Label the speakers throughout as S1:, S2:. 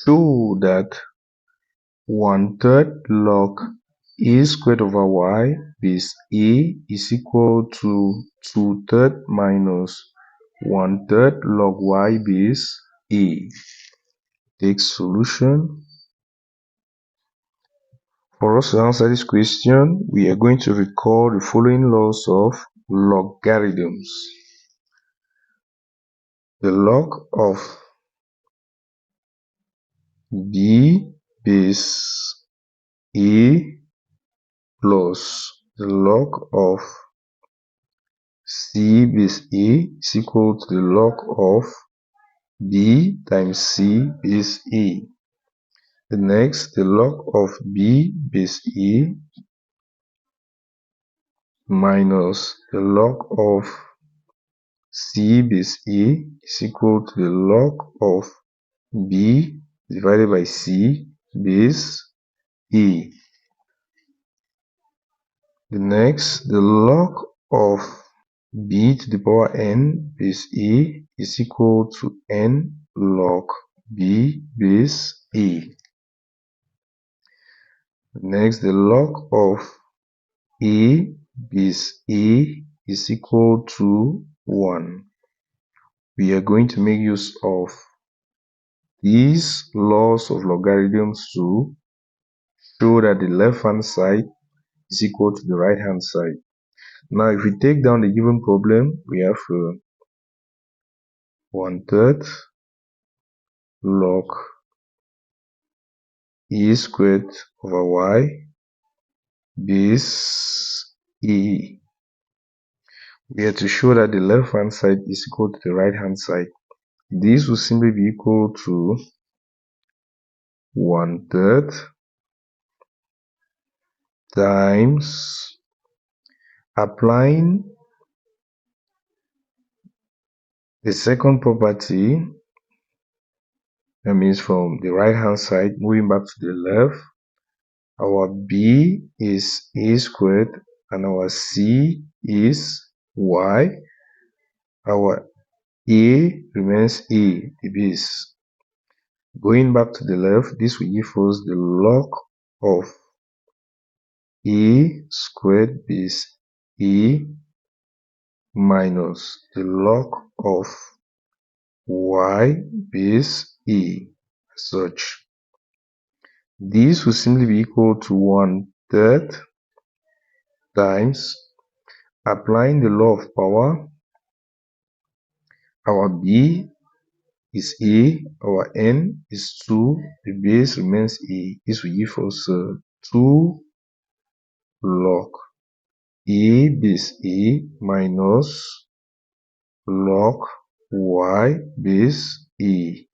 S1: show that 1/3 log a squared over y base a is equal to 2/3 minus 1/3 log y base a. Take solution. For us to answer this question, we are going to recall the following laws of logarithms. The log of b base a plus the log of c base a is equal to the log of b times c base a. The next, the log of b base a minus the log of c base a is equal to the log of b divided by c base a. The next, the log of b to the power n base a is equal to n log b base a. Next, the log of a base a is equal to 1. We are going to make use of these laws of logarithms to show that the left hand side is equal to the right hand side. Now, if we take down the given problem, we have 1/3 log a squared over y base a. We have to show that the left hand side is equal to the right hand side. This will simply be equal to 1/3 times applying the second property, that means from the right hand side moving back to the left. Our b is a squared and our c is y. Our a remains a, the base. Going back to the left, this will give us the log of a squared base a minus the log of y base a as such. This will simply be equal to 1/3 times applying the law of power. Our b is a, our n is 2, the base remains a. This will give us 2 log a base a minus log y base a.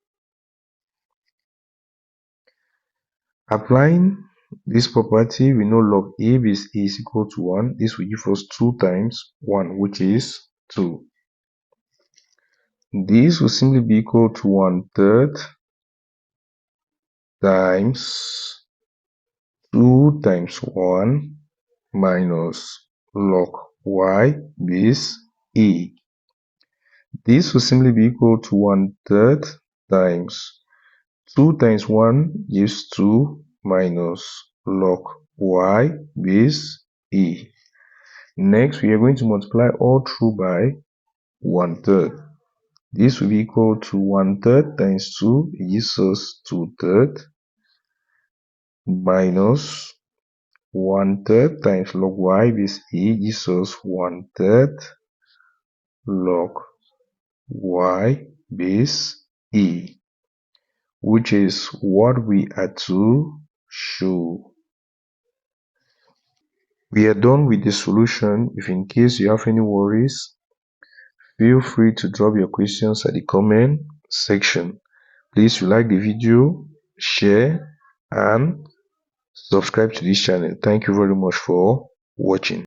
S1: Applying this property, we know log a base a is equal to 1. This will give us 2 times 1, which is 2. This will simply be equal to 1/3 times 2 times 1 minus log y base a. This will simply be equal to 1/3 times 2 times 1 gives 2 minus log y base a. Next, we are going to multiply all through by 1/3. This will be equal to 1/3 times 2, it gives us 2/3 minus 1/3 times log y base a gives us 1/3 log y base a, which is what we are to show. We are done with the solution. If in case you have any worries, feel free to drop your questions at the comment section. Please like the video, share, and subscribe to this channel. Thank you very much for watching.